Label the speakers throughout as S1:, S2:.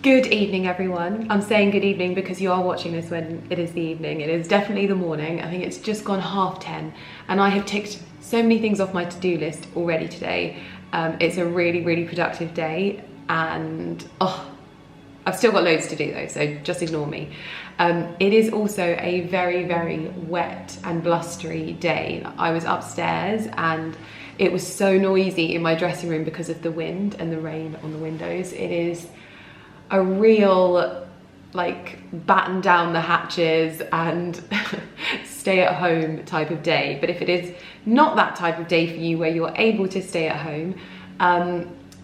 S1: Good evening, everyone. I'm saying good evening because you are watching this when it is the evening. It is definitely the morning. I think it's just gone 10:30 and I have ticked so many things off my to-do list already today. It's a really productive day and I've still got loads to do though, so just ignore me. It is also a very wet and blustery day. I was upstairs and it was so noisy in my dressing room because of the wind and the rain on the windows. It is a real like batten down the hatches and stay at home type of day. But if it is not that type of day for you where you're able to stay at home,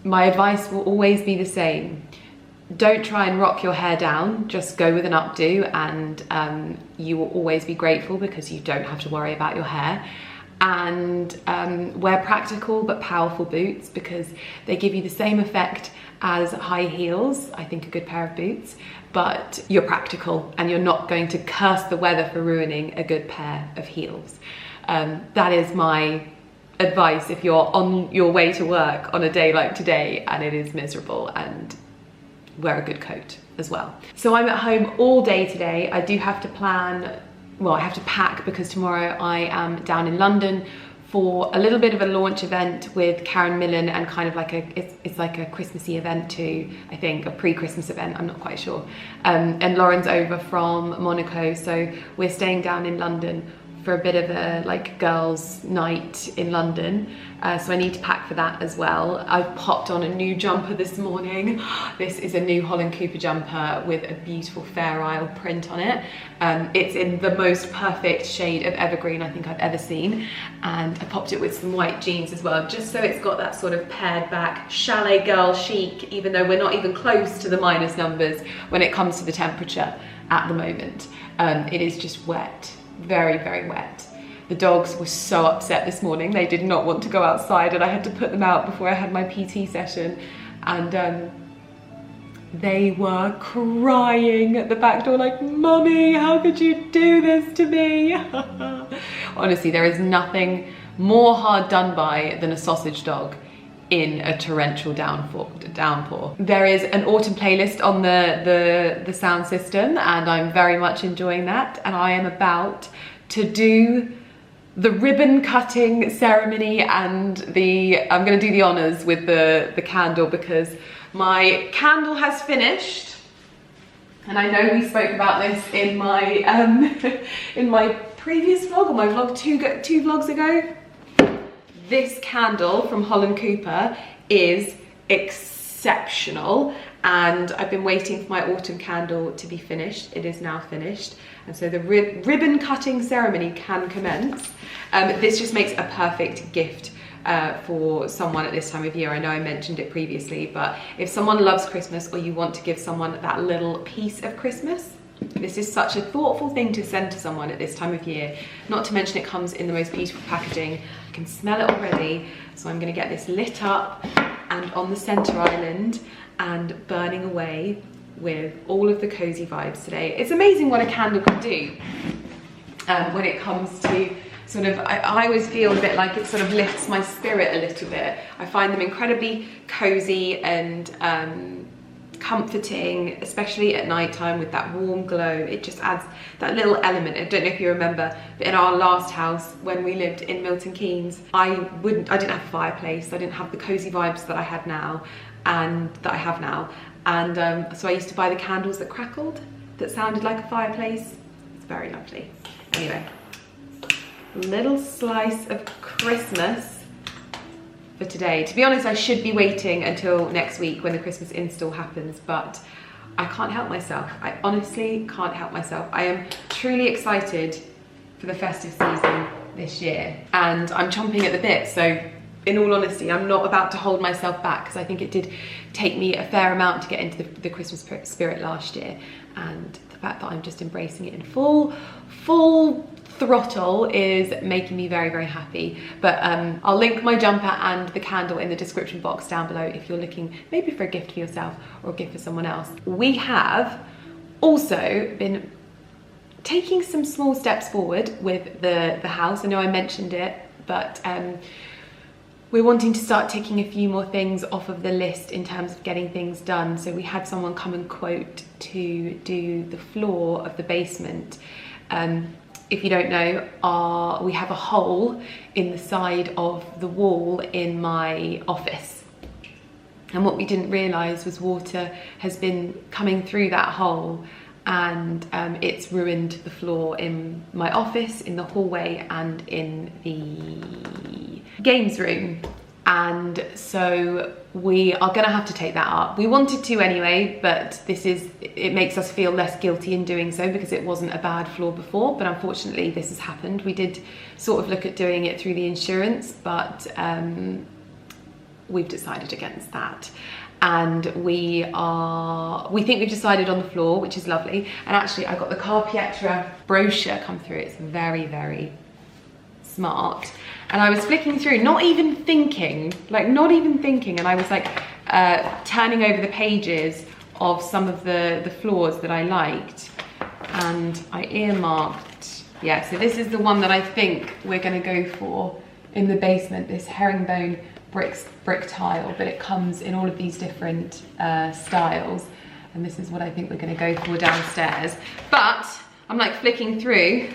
S1: my advice will always be the same. Don't try and rock your hair down, just go with an updo and you will always be grateful because you don't have to worry about your hair. And wear practical but powerful boots because they give you the same effect as high heels. I think a good pair of boots, but you're practical and you're not going to curse the weather for ruining a good pair of heels. That is my advice if you're on your way to work on a day like today and it is miserable, and wear a good coat as well. So I'm at home all day today. I do have to plan, well, I have to pack because tomorrow I am down in London for a little bit of a launch event with Karen Millen and kind of like it's like a Christmassy event too, I think, a pre-Christmas event, I'm not quite sure. And Lauren's over from Monaco, so we're staying down in London for a bit of a like girls' night in London. So I need to pack for that as well. I've popped on a new jumper this morning. This is a new Holland Cooper jumper with a beautiful Fair Isle print on it. It's in the most perfect shade of evergreen I think I've ever seen. And I popped it with some white jeans as well, just so it's got that sort of pared back chalet girl chic, even though we're not even close to the minus numbers when it comes to the temperature at the moment. It is just wet. Very wet. The dogs were so upset this morning. They did not want to go outside and I had to put them out before I had my PT session, and they were crying at the back door like, "Mummy, how could you do this to me?" Honestly, there is nothing more hard done by than a sausage dog in a torrential downpour. There is an autumn playlist on the sound system and I'm very much enjoying that, and I am about to do the ribbon cutting ceremony and I'm going to do the honours with the candle because my candle has finished, and I know we spoke about this in my in my previous vlog, or my vlog two vlogs ago. This candle from Holland Cooper is exceptional and I've been waiting for my autumn candle to be finished. It is now finished, and so the ribbon cutting ceremony can commence. This just makes a perfect gift for someone at this time of year. I know I mentioned it previously, but if someone loves Christmas or you want to give someone that little piece of Christmas, this is such a thoughtful thing to send to someone at this time of year. Not to mention it comes in the most beautiful packaging. I can smell it already. So I'm going to get this lit up and on the centre island and burning away with all of the cozy vibes today. It's amazing what a candle can do when it comes to sort of, I always feel a bit like it sort of lifts my spirit a little bit. I find them incredibly cozy and comforting, especially at night time with that warm glow. It just adds that little element. I don't know if you remember, but in our last house when we lived in Milton Keynes, I didn't have a fireplace. I didn't have the cozy vibes that I had now and that I have now. And so I used to buy the candles that crackled, that sounded like a fireplace. It's very lovely. Anyway, little slice of Christmas for today. To be honest, I should be waiting until next week when the Christmas install happens, but I can't help myself. I honestly can't help myself. I am truly excited for the festive season this year and I'm chomping at the bit. So in all honesty, I'm not about to hold myself back because I think it did take me a fair amount to get into the Christmas spirit last year, and the fact that I'm just embracing it in full throttle is making me very happy. But I'll link my jumper and the candle in the description box down below if you're looking maybe for a gift for yourself or a gift for someone else. We have also been taking some small steps forward with the house. I know I mentioned it, but we're wanting to start ticking a few more things off of the list in terms of getting things done. So we had someone come and quote to do the floor of the basement. If you don't know, we have a hole in the side of the wall in my office. And what we didn't realise was water has been coming through that hole, and it's ruined the floor in my office, in the hallway, and in the games room. And so we are gonna have to take that up. We wanted to anyway, but it makes us feel less guilty in doing so because it wasn't a bad floor before, but unfortunately this has happened. We did sort of look at doing it through the insurance, but we've decided against that. And we think we've decided on the floor, which is lovely. And actually I got the Car Pietra brochure come through. It's very, very smart. And I was flicking through, not even thinking, and I was like turning over the pages of some of the floors that I liked, and I earmarked, yeah, so this is the one that I think we're gonna go for in the basement, this herringbone brick tile, but it comes in all of these different styles, and this is what I think we're gonna go for downstairs. But I'm like flicking through.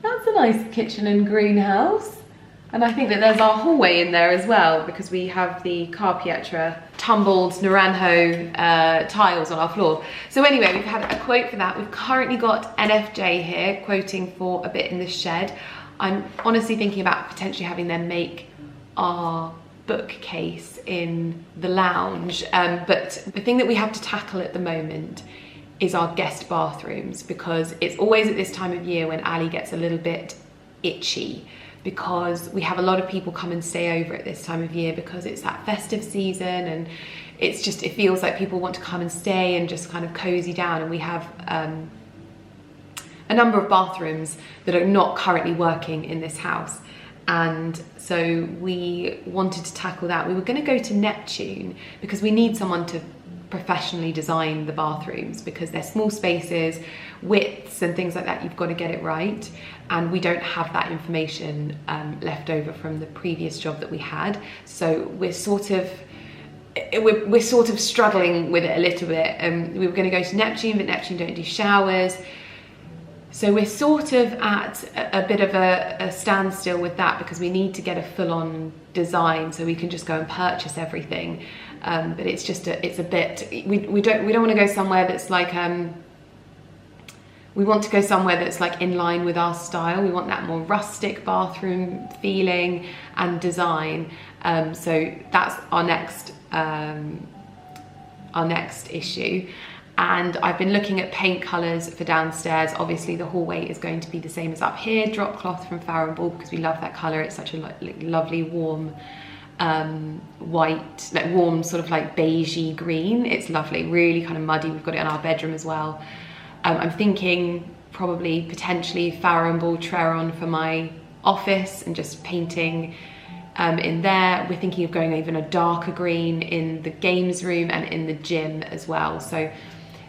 S1: That's a nice kitchen and greenhouse. And I think that there's our hallway in there as well, because we have the Car Pietra tumbled Naranjo tiles on our floor. So anyway, we've had a quote for that. We've currently got NFJ here quoting for a bit in the shed. I'm honestly thinking about potentially having them make our bookcase in the lounge. But the thing that we have to tackle at the moment is our guest bathrooms, because it's always at this time of year when Ali gets a little bit itchy, because we have a lot of people come and stay over at this time of year because it's that festive season, and it feels like people want to come and stay and just kind of cozy down. And we have a number of bathrooms that are not currently working in this house. And so we wanted to tackle that. We were going to go to Neptune because we need someone to professionally design the bathrooms, because they're small spaces, widths and things like that. You've got to get it right, and we don't have that information left over from the previous job that we had. So we're sort of struggling with it a little bit. We were going to go to Neptune, but Neptune don't do showers. So we're sort of at a bit of a standstill with that, because we need to get a full-on design so we can just go and purchase everything. But it's just it's a bit, we don't want to go somewhere that's like we want to go somewhere that's like in line with our style. We want that more rustic bathroom feeling and design. So that's our next issue. And I've been looking at paint colours for downstairs. Obviously the hallway is going to be the same as up here, drop cloth from Farrow & Ball, because we love that colour. It's such a lovely warm white, like warm sort of like beigey green. It's lovely, really kind of muddy. We've got it in our bedroom as well. I'm thinking probably potentially Farrow & Ball Treron for my office and just painting in there. We're thinking of going even a darker green in the games room and in the gym as well. So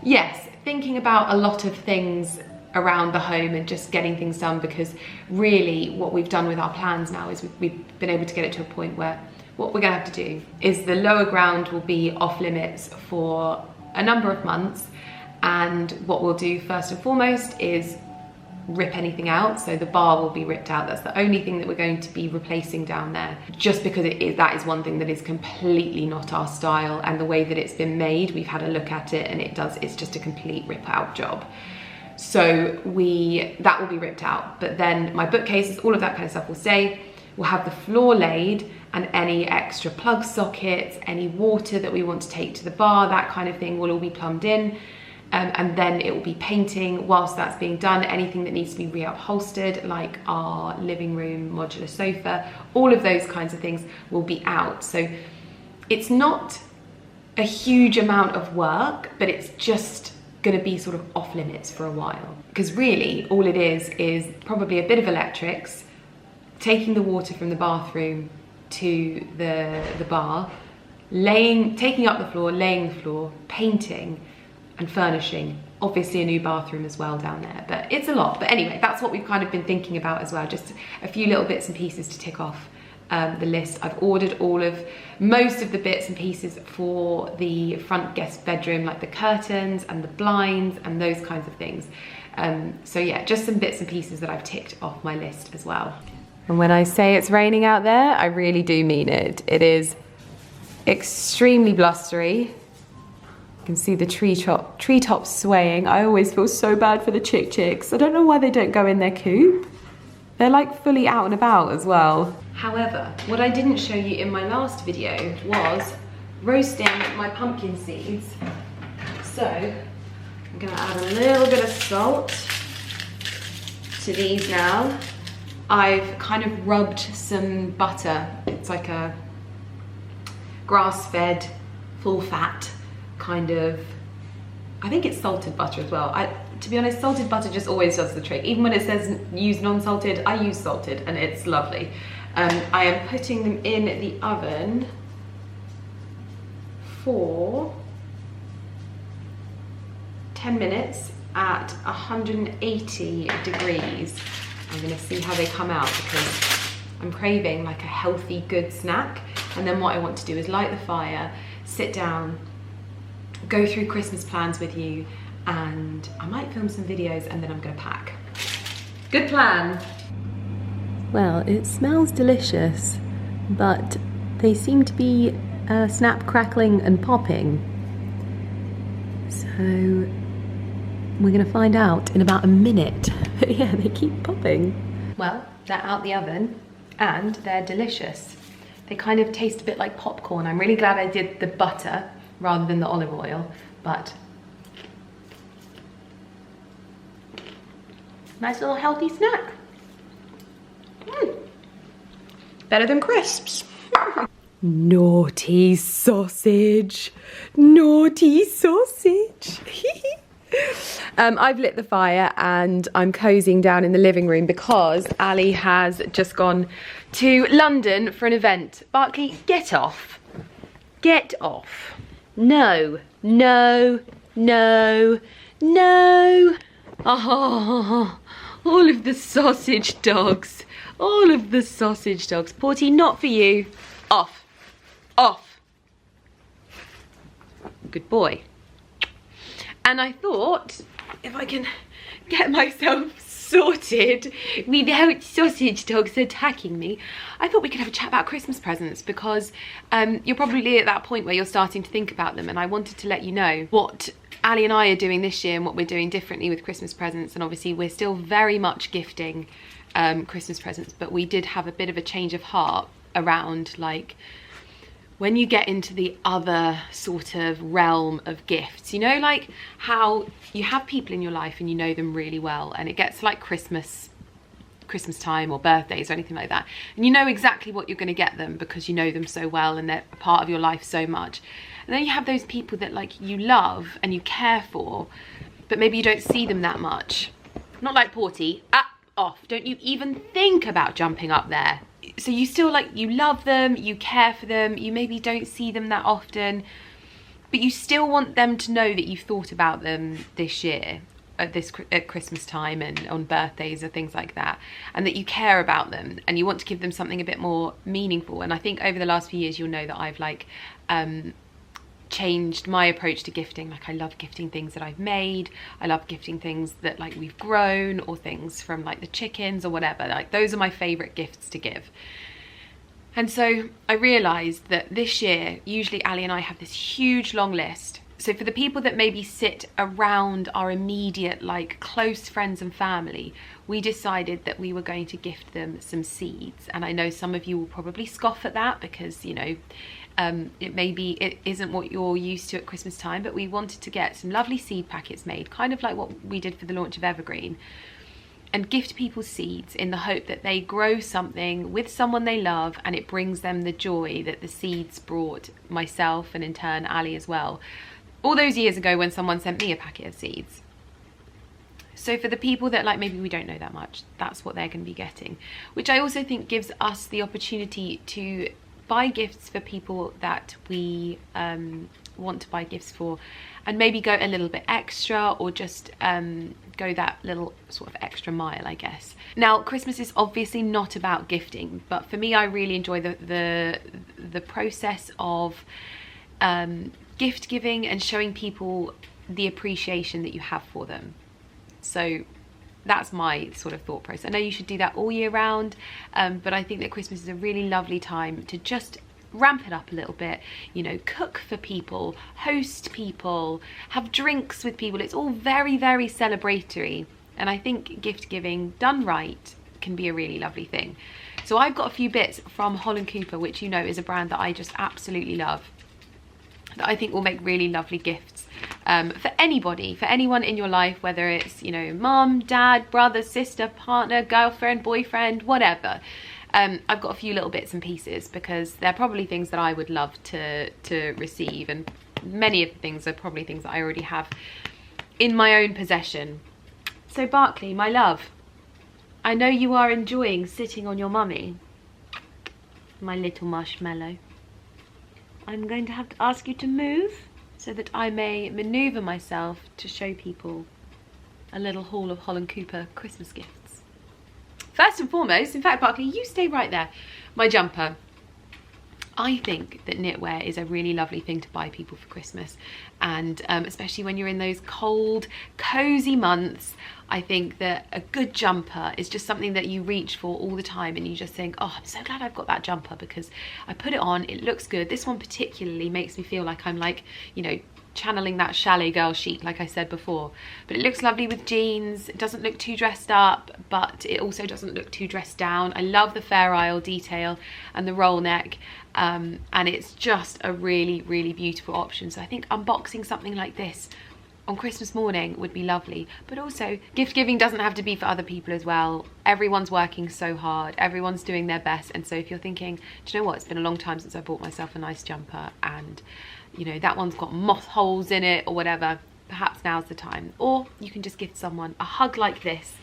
S1: yes, thinking about a lot of things around the home and just getting things done, because really what we've done with our plans now is we've been able to get it to a point where what we're going to have to do is the lower ground will be off limits for a number of months, and what we'll do first and foremost is rip anything out. So the bar will be ripped out. That's the only thing that we're going to be replacing down there, just because that is one thing that is completely not our style, and the way that it's been made, we've had a look at it, and it's just a complete rip out job. So that will be ripped out, but then my bookcases, all of that kind of stuff will stay. We'll have the floor laid, and any extra plug sockets, any water that we want to take to the bar, that kind of thing will all be plumbed in. And then it will be painting whilst that's being done. Anything that needs to be reupholstered, like our living room modular sofa, all of those kinds of things will be out. So it's not a huge amount of work, but it's just going to be sort of off limits for a while. Because really all it is probably a bit of electrics, taking the water from the bathroom to the bar, taking up the floor, laying the floor, painting, and furnishing, obviously a new bathroom as well down there. But it's a lot. But anyway, that's what we've kind of been thinking about as well, just a few little bits and pieces to tick off the list. I've ordered most of the bits and pieces for the front guest bedroom, like the curtains and the blinds and those kinds of things. So yeah, just some bits and pieces that I've ticked off my list as well. And when I say it's raining out there, I really do mean it. It is extremely blustery. You can see the treetops swaying. I always feel so bad for the chicks. I don't know why they don't go in their coop. They're like fully out and about as well. However, what I didn't show you in my last video was roasting my pumpkin seeds. So I'm gonna add a little bit of salt to these now. I've kind of rubbed some butter. It's like a grass-fed, full-fat kind of, I think it's salted butter as well. To be honest, salted butter just always does the trick. Even when it says use non-salted, I use salted and it's lovely. I am putting them in the oven for 10 minutes at 180 degrees. I'm gonna see how they come out because I'm craving like a healthy, good snack. And then what I want to do is light the fire, sit down, go through Christmas plans with you, and I might film some videos and then I'm gonna pack. Good plan. Well, it smells delicious, but they seem to be snap, crackling and popping. So we're gonna find out in about a minute. But yeah, they keep popping. Well, they're out the oven and they're delicious. They kind of taste a bit like popcorn. I'm really glad I did the butter rather than the olive oil, but nice little healthy snack. Better than crisps. Naughty sausage. Naughty sausage. I've lit the fire and I'm cozying down in the living room because Ali has just gone to London for an event. Barkley, get off. Get off. No, no, no, no. Oh, all of the sausage dogs. All of the sausage dogs. Porty, not for you. Off. Off. Good boy. And I thought, if I can get myself sorted without sausage dogs attacking me, I thought we could have a chat about Christmas presents because you're probably at that point where you're starting to think about them, and I wanted to let you know what Ali and I are doing this year and what we're doing differently with Christmas presents. And obviously we're still very much gifting Christmas presents, but we did have a bit of a change of heart around like when you get into the other sort of realm of gifts, you know, like how you have people in your life and you know them really well, and it gets like Christmas time or birthdays or anything like that, and you know exactly what you're going to get them because you know them so well and they're a part of your life so much. And then you have those people that like you love and you care for, but maybe you don't see them that much. Not like Porty. Off. Don't you even think about jumping up there. So you still like, you love them, you care for them, you maybe don't see them that often, but you still want them to know that you thought about them this year at Christmas time and on birthdays or things like that, and that you care about them and you want to give them something a bit more meaningful. And I think over the last few years you'll know that I've like changed my approach to gifting. Like I love gifting things that I've made, I love gifting things that like we've grown, or things from like the chickens or whatever. Like those are my favorite gifts to give. And so I realized that this year usually Ali and I have this huge long list. So for the people that maybe sit around our immediate like close friends and family, we decided that we were going to gift them some seeds. And I know some of you will probably scoff at that because, you know, it isn't what you're used to at Christmas time, but we wanted to get some lovely seed packets made, kind of like what we did for the launch of Evergreen, and gift people seeds in the hope that they grow something with someone they love and it brings them the joy that the seeds brought myself and in turn Ali as well, all those years ago when someone sent me a packet of seeds. So for the people that like maybe we don't know that much, that's what they're going to be getting, which I also think gives us the opportunity to buy gifts for people that we want to buy gifts for, and maybe go a little bit extra, or just go that little sort of extra mile, I guess. Now, Christmas is obviously not about gifting, but for me, I really enjoy the process of gift giving and showing people the appreciation that you have for them. So that's my sort of thought process. I know you should do that all year round, but I think that Christmas is a really lovely time to just ramp it up a little bit, you know, cook for people, host people, have drinks with people. It's all very, very celebratory, and I think gift giving done right can be a really lovely thing. So I've got a few bits from Holland Cooper, which, you know, is a brand that I just absolutely love, that I think will make really lovely gifts for anybody, for anyone in your life, whether it's, you know, mum, dad, brother, sister, partner, girlfriend, boyfriend, whatever. I've got a few little bits and pieces, because they're probably things that I would love to receive, and many of the things are probably things that I already have in my own possession. So Barkley, my love, I know you are enjoying sitting on your mummy, my little marshmallow. I'm going to have to ask you to move so that I may maneuver myself to show people a little haul of Holland Cooper Christmas gifts. First and foremost, in fact, Barkley, you stay right there, my jumper. I think that knitwear is a really lovely thing to buy people for Christmas, and especially when you're in those cold, cozy months, I think that a good jumper is just something that you reach for all the time, and you just think, oh, I'm so glad I've got that jumper because I put it on, it looks good. This one particularly makes me feel like I'm like, you know, channeling that chalet girl chic, like I said before. But it looks lovely with jeans. It doesn't look too dressed up, but it also doesn't look too dressed down. I love the Fair Isle detail and the roll neck, and it's just a really, really beautiful option. So I think unboxing something like this on Christmas morning would be lovely. But also, gift giving doesn't have to be for other people as well. Everyone's working so hard, everyone's doing their best, and so if you're thinking, do you know what, it's been a long time since I bought myself a nice jumper, and you know, that one's got moth holes in it or whatever, perhaps now's the time. Or you can just gift someone a hug like this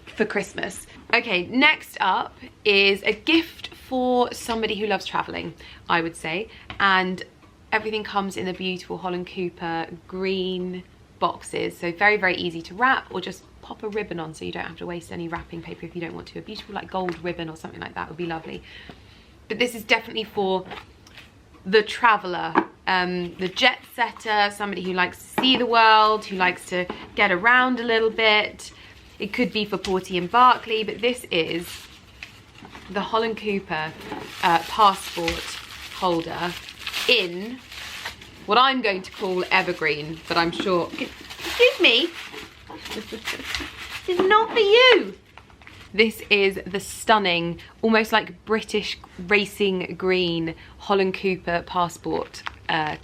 S1: for Christmas. Okay, next up is a gift for somebody who loves traveling, I would say, and everything comes in the beautiful Holland Cooper green boxes, so very, very easy to wrap, or just pop a ribbon on so you don't have to waste any wrapping paper if you don't want to. A beautiful like gold ribbon or something like that would be lovely. But this is definitely for the traveller, the jet setter, somebody who likes to see the world, who likes to get around a little bit. It could be for Porty and Barkley, but this is the Holland Cooper passport holder in what I'm going to call evergreen, but I'm sure, excuse me, it's not for you. This is the stunning, almost like British racing green Holland Cooper passport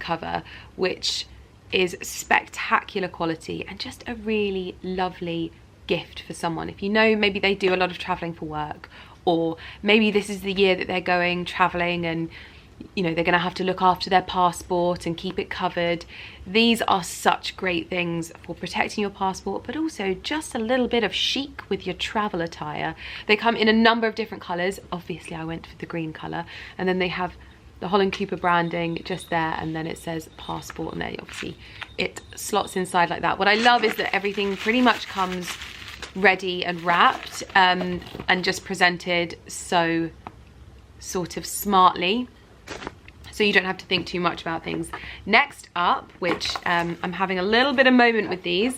S1: cover, which is spectacular quality and just a really lovely gift for someone. If you know, maybe they do a lot of traveling for work, or maybe this is the year that they're going traveling and, you know, they're going to have to look after their passport and keep it covered. These are such great things for protecting your passport, but also just a little bit of chic with your travel attire. They come in a number of different colours. Obviously, I went for the green colour. And then they have the Holland Cooper branding just there, and then it says passport, and there, obviously, it slots inside like that. What I love is that everything pretty much comes ready and wrapped, and just presented so sort of smartly, so you don't have to think too much about things. Next up, which I'm having a little bit of moment with these,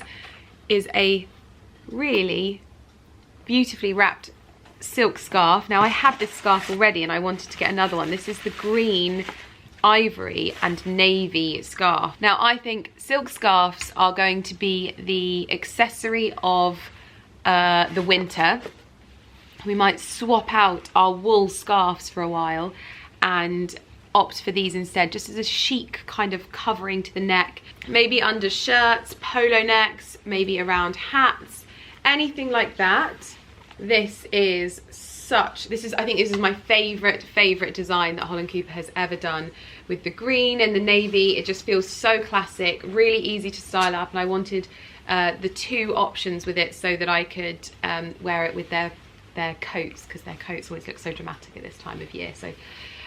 S1: is a really beautifully wrapped silk scarf. Now, I have this scarf already and I wanted to get another one. This is the green, ivory and navy scarf. Now, I think silk scarves are going to be the accessory of the winter. We might swap out our wool scarves for a while and opt for these instead, just as a chic kind of covering to the neck, maybe under shirts, polo necks, maybe around hats, anything like that. This is I think this is my favorite design that Holland Cooper has ever done, with the green and the navy. It just feels so classic, really easy to style up, and I wanted the two options with it so that I could wear it with their coats, because their coats always look so dramatic at this time of year. So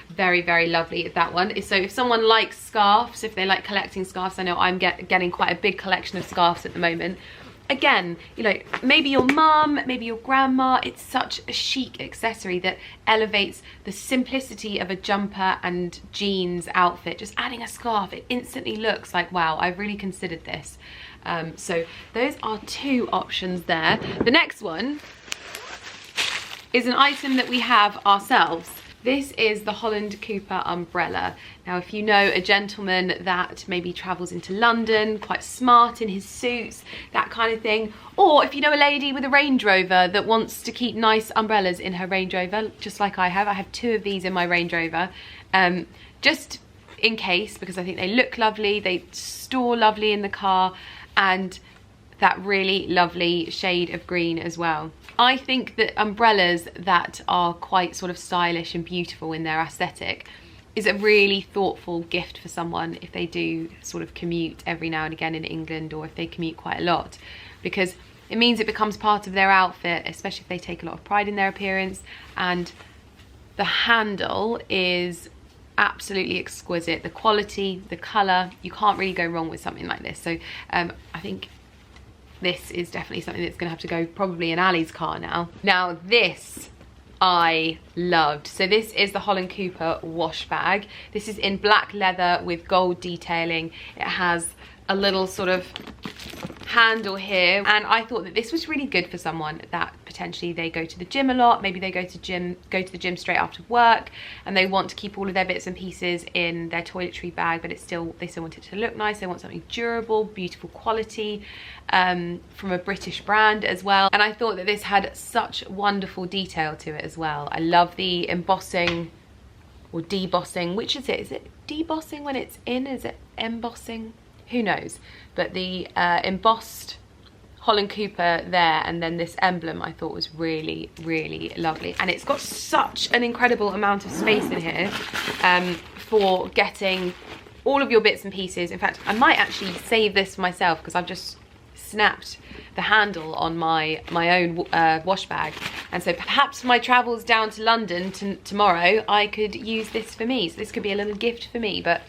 S1: Very, very lovely, that one. So if someone likes scarves, if they like collecting scarves, I know I'm getting quite a big collection of scarves at the moment. Again, you know, maybe your mum, maybe your grandma, it's such a chic accessory that elevates the simplicity of a jumper and jeans outfit. Just adding a scarf, it instantly looks like, wow, I've really considered this. So those are 2 options there. The next one is an item that we have ourselves. This is the Holland Cooper umbrella. Now, if you know a gentleman that maybe travels into London, quite smart in his suits, that kind of thing, or if you know a lady with a Range Rover that wants to keep nice umbrellas in her Range Rover, just like I have 2 of these in my Range Rover, just in case, because I think they look lovely, they store lovely in the car, and that really lovely shade of green as well. I think that umbrellas that are quite sort of stylish and beautiful in their aesthetic is a really thoughtful gift for someone if they do sort of commute every now and again in England, or if they commute quite a lot, because it means it becomes part of their outfit, especially if they take a lot of pride in their appearance. And the handle is absolutely exquisite. The quality, the colour, you can't really go wrong with something like this. So I think this is definitely something that's going to have to go probably in Ali's car now. Now this I loved. So this is the Holland Cooper wash bag. This is in black leather with gold detailing. It has a little sort of handle here, and I thought that this was really good for someone that potentially they go to the gym a lot, maybe they go to the gym straight after work, and they want to keep all of their bits and pieces in their toiletry bag, but they still want it to look nice. They want something durable, beautiful quality, from a British brand as well. And I thought that this had such wonderful detail to it as well. I love the embossing or debossing. Which is it? Is it debossing when it's in? Is it embossing? Who knows? But the embossed Holland Cooper there, and then this emblem I thought was really, really lovely. And it's got such an incredible amount of space in here for getting all of your bits and pieces. In fact, I might actually save this for myself, because I've just snapped the handle on my own wash bag, and so perhaps for my travels down to London tomorrow I could use this for me. So this could be a little gift for me. But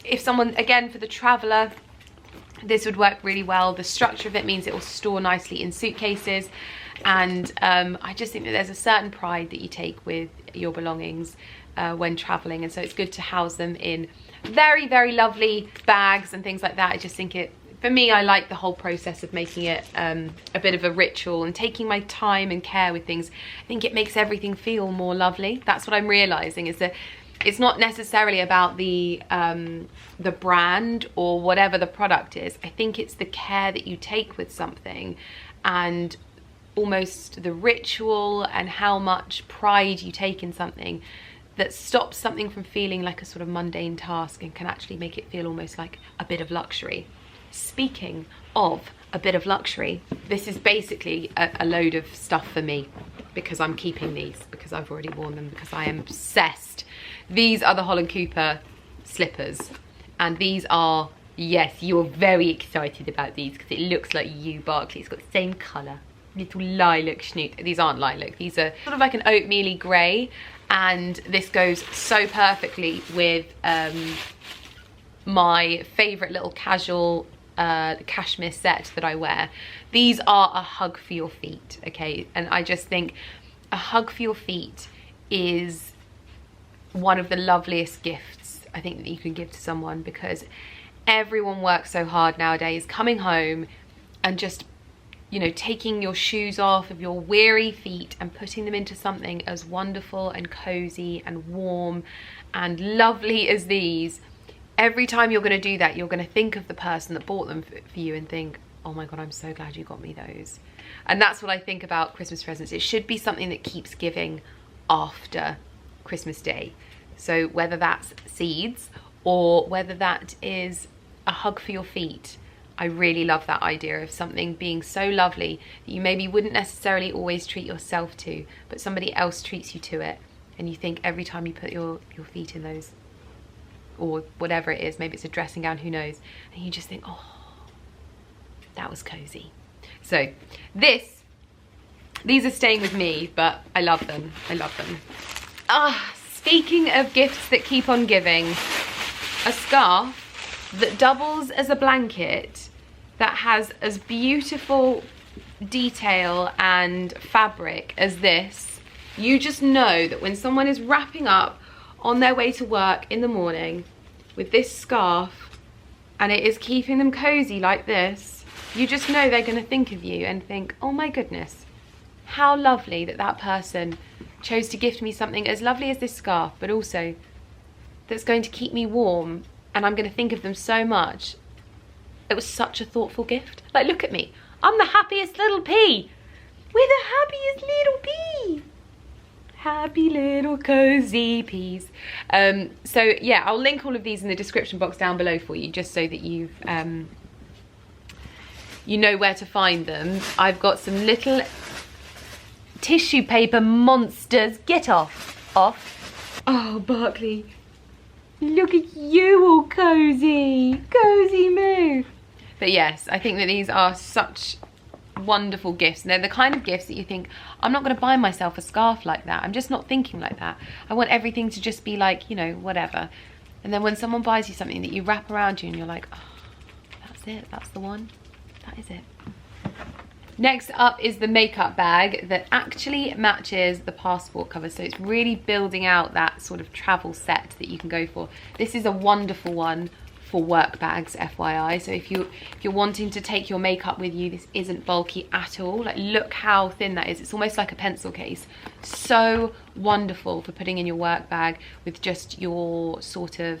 S1: if someone, again, for the traveller, this would work really well. The structure of it means it will store nicely in suitcases, and I just think that there's a certain pride that you take with your belongings when travelling, and so it's good to house them in very, very lovely bags and things like that. I just think it, for me, I like the whole process of making it a bit of a ritual and taking my time and care with things. I think it makes everything feel more lovely. That's what I'm realising, is that it's not necessarily about the brand or whatever the product is. I think it's the care that you take with something, and almost the ritual and how much pride you take in something, that stops something from feeling like a sort of mundane task and can actually make it feel almost like a bit of luxury. Speaking of a bit of luxury, this is basically a load of stuff for me, because I'm keeping these, because I've already worn them, because I am obsessed. These are the Holland Cooper slippers, and these are, yes, you're very excited about these because it looks like you, Barclay. It's got the same colour, little lilac schnoot. These aren't lilac, these are sort of like an oatmeal-y grey, and this goes so perfectly with my favourite little casual cashmere set that I wear. These are a hug for your feet, okay? And I just think a hug for your feet is one of the loveliest gifts I think that you can give to someone, because everyone works so hard nowadays, coming home and just, you know, taking your shoes off of your weary feet and putting them into something as wonderful and cozy and warm and lovely as these. Every time you're going to do that, you're going to think of the person that bought them for you and think, oh my God, I'm so glad you got me those. And that's what I think about Christmas presents. It should be something that keeps giving after Christmas Day. So whether that's seeds or whether that is a hug for your feet, I really love that idea of something being so lovely that you maybe wouldn't necessarily always treat yourself to, but somebody else treats you to it, and you think every time you put your feet in those, or whatever it is, maybe it's a dressing gown, who knows, and you just think, oh, that was cozy. So these are staying with me, but I love them. I love them. Speaking of gifts that keep on giving, a scarf that doubles as a blanket that has as beautiful detail and fabric as this. You just know that when someone is wrapping up on their way to work in the morning with this scarf and it is keeping them cozy like this, you just know they're going to think of you and think, oh my goodness, how lovely that that person chose to gift me something as lovely as this scarf, but also that's going to keep me warm, and I'm going to think of them so much. It was such a thoughtful gift. Like, look at me. I'm the happiest little pea. We're the happiest little pea. Happy little cozy peas. So yeah, I'll link all of these in the description box down below for you, just so that you've you know where to find them. I've got some little tissue paper monsters. Get off. Off. Oh, Barkley. Look at you all cozy. Cozy moo. But yes, I think that these are such wonderful gifts. And they're the kind of gifts that you think, I'm not going to buy myself a scarf like that. I'm just not thinking like that. I want everything to just be like, you know, whatever. And then when someone buys you something that you wrap around you and you're like, oh, that's it. That's the one. That is it. Next up is the makeup bag that actually matches the passport cover. So it's really building out that sort of travel set that you can go for. This is a wonderful one for work bags, FYI. So if you're wanting to take your makeup with you, this isn't bulky at all. Like, look how thin that is. It's almost like a pencil case. So wonderful for putting in your work bag with just your sort of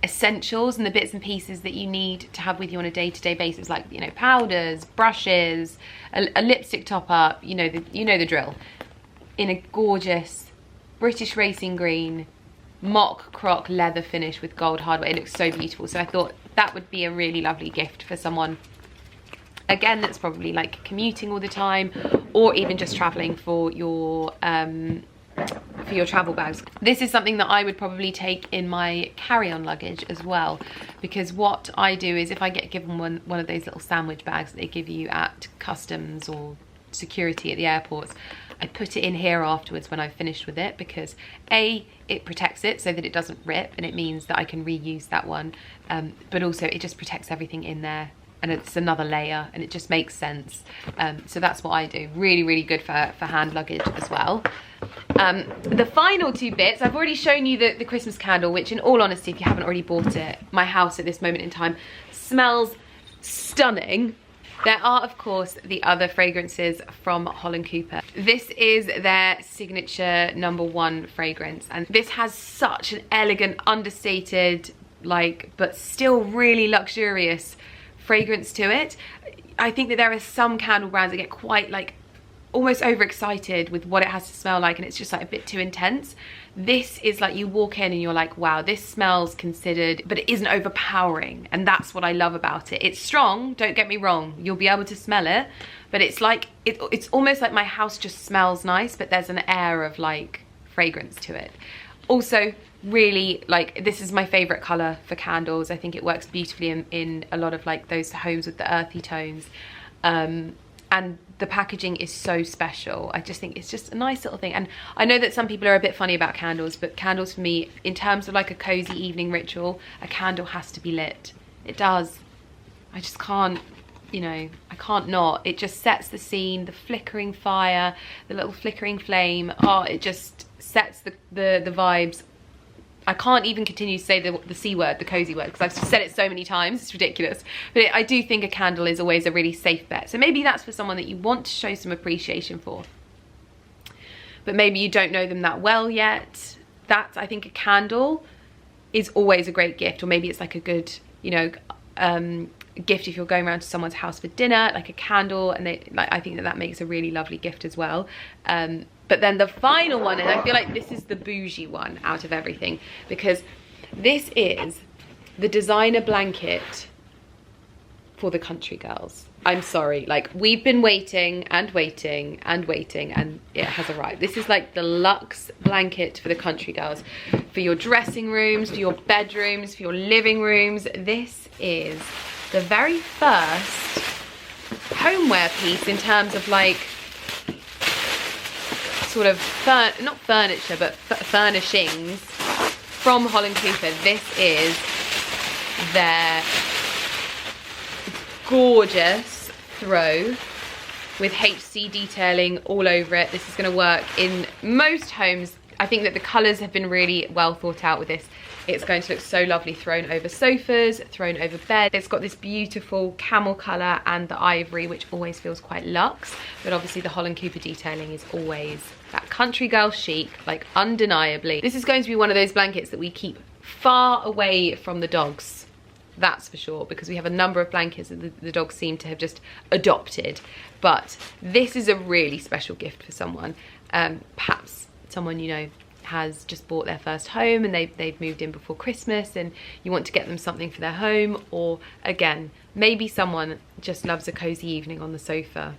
S1: essentials and the bits and pieces that you need to have with you on a day-to-day basis, like, you know, powders, brushes, a lipstick top-up, you know the drill. In a gorgeous British racing green mock croc leather finish with gold hardware. It looks so beautiful. So I thought that would be a really lovely gift for someone, again, that's probably like commuting all the time, or even just traveling for your travel bags. This is something that I would probably take in my carry-on luggage as well, because what I do is, if I get given one of those little sandwich bags that they give you at customs or security at the airports, I put it in here afterwards when I've finished with it, because A, it protects it so that it doesn't rip, and it means that I can reuse that one, but also it just protects everything in there, and it's another layer, and it just makes sense. So that's what I do. Really, really good for hand luggage as well. The final two bits, I've already shown you the Christmas candle, which in all honesty, if you haven't already bought it, my house at this moment in time smells stunning. There are, of course, the other fragrances from Holland Cooper. This is their signature #1 fragrance, and this has such an elegant, understated, like, but still really luxurious fragrance to it. I think that there are some candle brands that get quite like almost overexcited with what it has to smell like, and it's just like a bit too intense. This is like, you walk in and you're like, wow, this smells considered, but it isn't overpowering, and that's what I love about it. It's strong, don't get me wrong, you'll be able to smell it, but it's like, it's almost like my house just smells nice, but there's an air of like fragrance to it. Also, really, like, this is my favorite color for candles. I think it works beautifully in a lot of like those homes with the earthy tones, and the packaging is so special. I just think it's just a nice little thing. And I know that some people are a bit funny about candles, but candles for me, in terms of like a cozy evening ritual, a candle has to be lit. It does. I just can't, you know, I can't not. It just sets the scene, the flickering fire, the little flickering flame. Oh, it just sets the vibes. I can't even continue to say the C word, the cozy word, because I've said it so many times, it's ridiculous. But I do think a candle is always a really safe bet. So maybe that's for someone that you want to show some appreciation for, but maybe you don't know them that well yet. I think a candle is always a great gift, or maybe it's like a good, you know, gift if you're going around to someone's house for dinner, like a candle, and I think that makes a really lovely gift as well. But then the final one, and I feel like this is the bougie one out of everything, because this is the designer blanket for the country girls. I'm sorry, like, we've been waiting and waiting and waiting, and it has arrived. This is like the luxe blanket for the country girls, for your dressing rooms, for your bedrooms, for your living rooms. This is the very first homeware piece in terms of like sort of, not furniture, but furnishings from Holland Cooper. This is their gorgeous throw with HC detailing all over it. This is going to work in most homes. I think that the colours have been really well thought out with this. It's going to look so lovely thrown over sofas, thrown over bed. It's got this beautiful camel colour and the ivory, which always feels quite luxe. But obviously the Holland Cooper detailing is always that country girl chic, like undeniably. This is going to be one of those blankets that we keep far away from the dogs. That's for sure, because we have a number of blankets that the dogs seem to have just adopted. But this is a really special gift for someone. Perhaps someone you know has just bought their first home and they've moved in before Christmas and you want to get them something for their home, or again, maybe someone just loves a cozy evening on the sofa.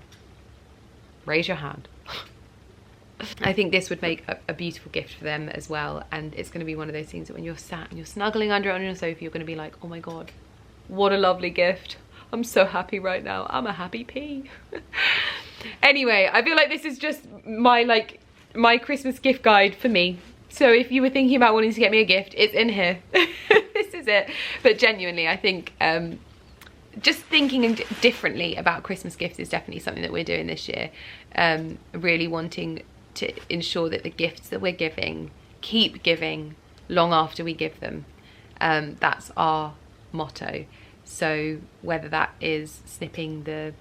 S1: Raise your hand. I think this would make a beautiful gift for them as well, and it's going to be one of those things that when you're sat and you're snuggling under it on your sofa, you're going to be like, oh my god, what a lovely gift. I'm so happy right now. I'm a happy pea. Anyway, I feel like this is just my Christmas gift guide for me. So if you were thinking about wanting to get me a gift, it's in here. This is it. But genuinely, I think just thinking differently about Christmas gifts is definitely something that we're doing this year. Really wanting to ensure that the gifts that we're giving keep giving long after we give them. That's our motto. So whether that is snipping the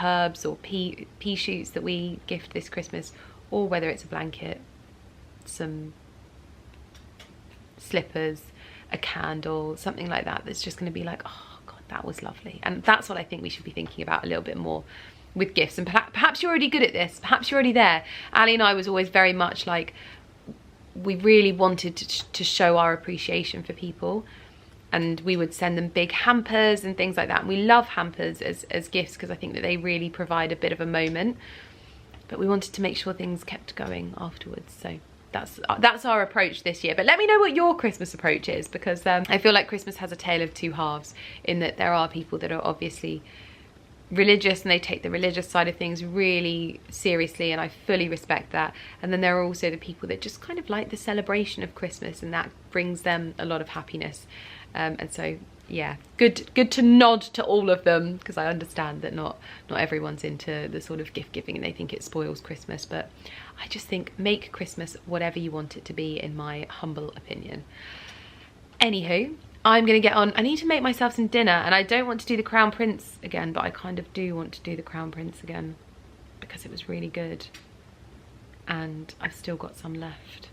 S1: herbs or pea shoots that we gift this Christmas, or whether it's a blanket, some slippers, a candle, something like that, that's just going to be like, oh god, that was lovely. And that's what I think we should be thinking about a little bit more with gifts. And perhaps you're already good at this, perhaps you're already there. Ali and I was always very much like, we really wanted to show our appreciation for people, and we would send them big hampers and things like that. And we love hampers as gifts because I think that they really provide a bit of a moment, but we wanted to make sure things kept going afterwards. So that's our approach this year. But let me know what your Christmas approach is, because I feel like Christmas has a tale of two halves, in that there are people that are obviously religious and they take the religious side of things really seriously, and I fully respect that. And then there are also the people that just kind of like the celebration of Christmas, and that brings them a lot of happiness. And so yeah, good to nod to all of them, because I understand that not everyone's into the sort of gift giving and they think it spoils Christmas, but I just think make Christmas whatever you want it to be, in my humble opinion. Anywho, I'm gonna get on. I need to make myself some dinner, and I don't want to do the Crown Prince again, but I kind of do want to do the Crown Prince again because it was really good and I've still got some left.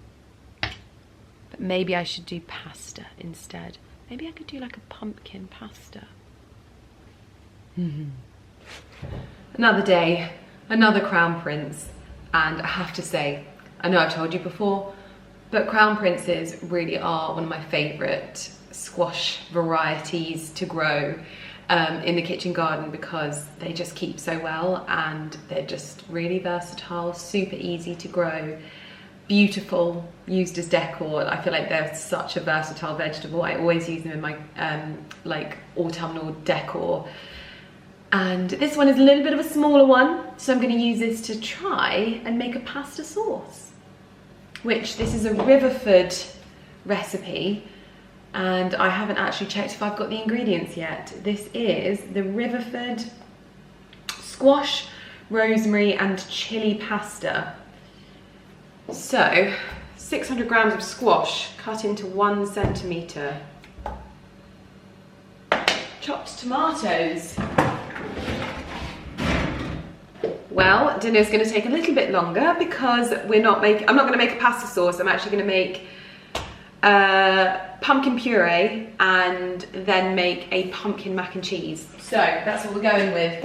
S1: But maybe I should do pasta instead. Maybe I could do like a pumpkin pasta. Another day, another Crown Prince, and I have to say, I know I've told you before, but Crown Princes really are one of my favourite squash varieties to grow in the kitchen garden, because they just keep so well and they're just really versatile, super easy to grow, beautiful, used as decor. I feel like they're such a versatile vegetable. I always use them in my like autumnal decor. And this one is a little bit of a smaller one, so I'm going to use this to try and make a pasta sauce, which this is a Riverford recipe, and I haven't actually checked if I've got the ingredients yet. This is the Riverford squash, rosemary and chilli pasta. So 600 grams of squash cut into 1 centimetre. Chopped tomatoes. Well, dinner's going to take a little bit longer because I'm not going to make a pasta sauce. I'm actually going to make pumpkin puree and then make a pumpkin mac and cheese. So that's what we're going with.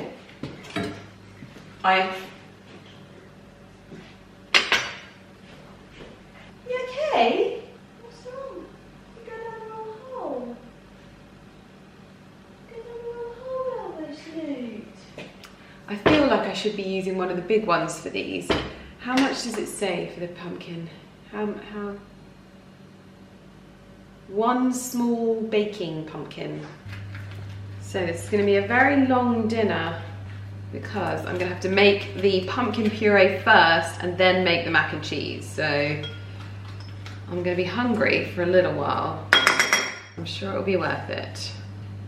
S1: You okay? What's wrong? You're going down the wrong hole. You're going down the wrong hole, Elbow Snoot. I feel like I should be using one of the big ones for these. How much does it say for the pumpkin? How? One small baking pumpkin. So this is going to be a very long dinner. because I'm gonna have to make the pumpkin puree first and then make the mac and cheese. So I'm gonna be hungry for a little while. I'm sure it'll be worth it.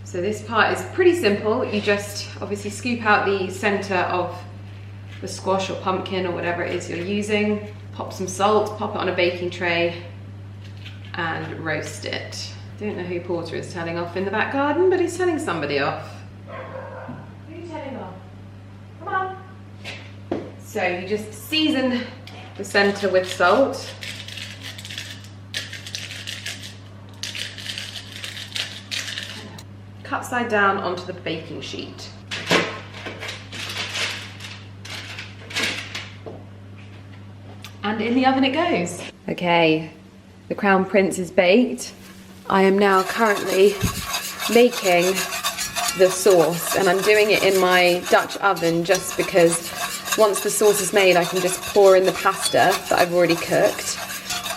S1: So this part is pretty simple. You just obviously scoop out the center of the squash or pumpkin or whatever it is you're using, pop some salt, pop it on a baking tray and roast it. Don't know who Porter is telling off in the back garden, but he's telling somebody off. Who are you telling off? Come on. So you just season the center with salt. Cut side down onto the baking sheet. And in the oven it goes. Okay, the Crown Prince is baked. I am now currently making the sauce, and I'm doing it in my Dutch oven just because once the sauce is made, I can just pour in the pasta that I've already cooked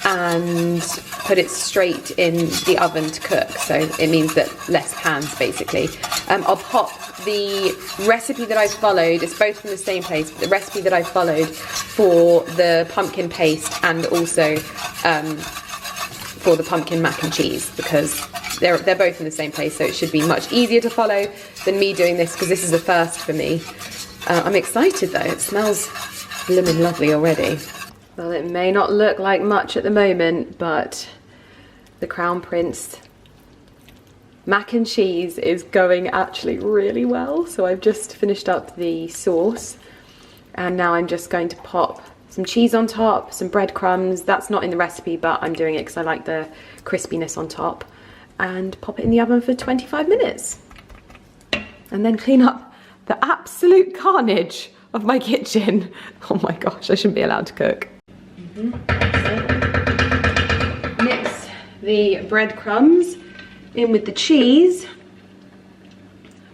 S1: and put it straight in the oven to cook. So it means that less pans basically. I'll pop the recipe that I followed, it's both from the same place, but the recipe that I followed for the pumpkin paste and also for the pumpkin mac and cheese, because they're both in the same place, so it should be much easier to follow than me doing this, because this is a first for me. I'm excited though, it smells blooming lovely already. Well, it may not look like much at the moment, but the Crown Prince mac and cheese is going actually really well. So I've just finished up the sauce and now I'm just going to pop some cheese on top, some breadcrumbs. That's not in the recipe, but I'm doing it because I like the crispiness on top, and pop it in the oven for 25 minutes. And then clean up the absolute carnage of my kitchen. Oh my gosh, I shouldn't be allowed to cook. Mix the breadcrumbs in with the cheese.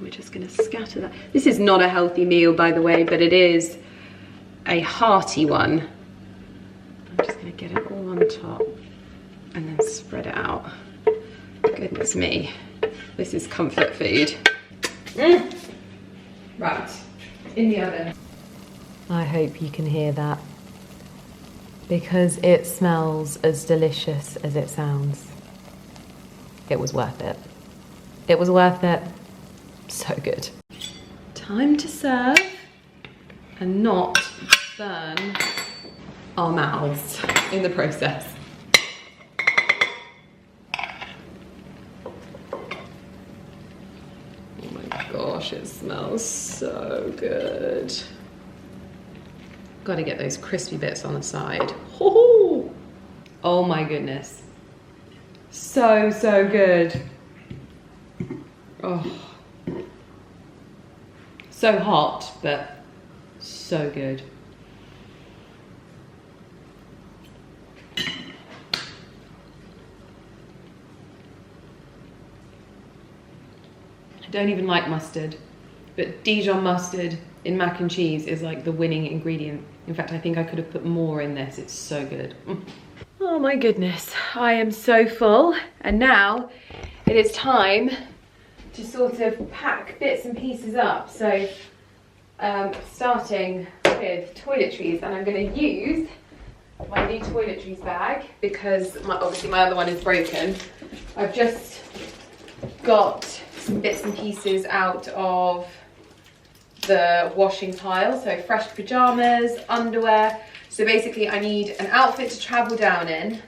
S1: We're just going to scatter that. This is not a healthy meal, by the way, but it is a hearty one. I'm just going to get it all on top and then spread it out. Goodness me, this is comfort food. Right, in the oven. I hope you can hear that, because it smells as delicious as it sounds. It was worth it. It was worth it. So good. Time to serve and not burn our mouths in the process. Oh my gosh, it smells so good. Got to get those crispy bits on the side. Oh my goodness. So, so good. Oh. So hot, but so good. I don't even like mustard, but Dijon mustard in mac and cheese is like the winning ingredient. In fact, I think I could have put more in this. It's so good. Oh my goodness, I am so full. And now it is time to sort of pack bits and pieces up. So starting with toiletries, and I'm going to use my new toiletries bag because obviously my other one is broken. I've just got some bits and pieces out of the washing pile, so fresh pajamas, underwear. So basically I need an outfit to travel down in,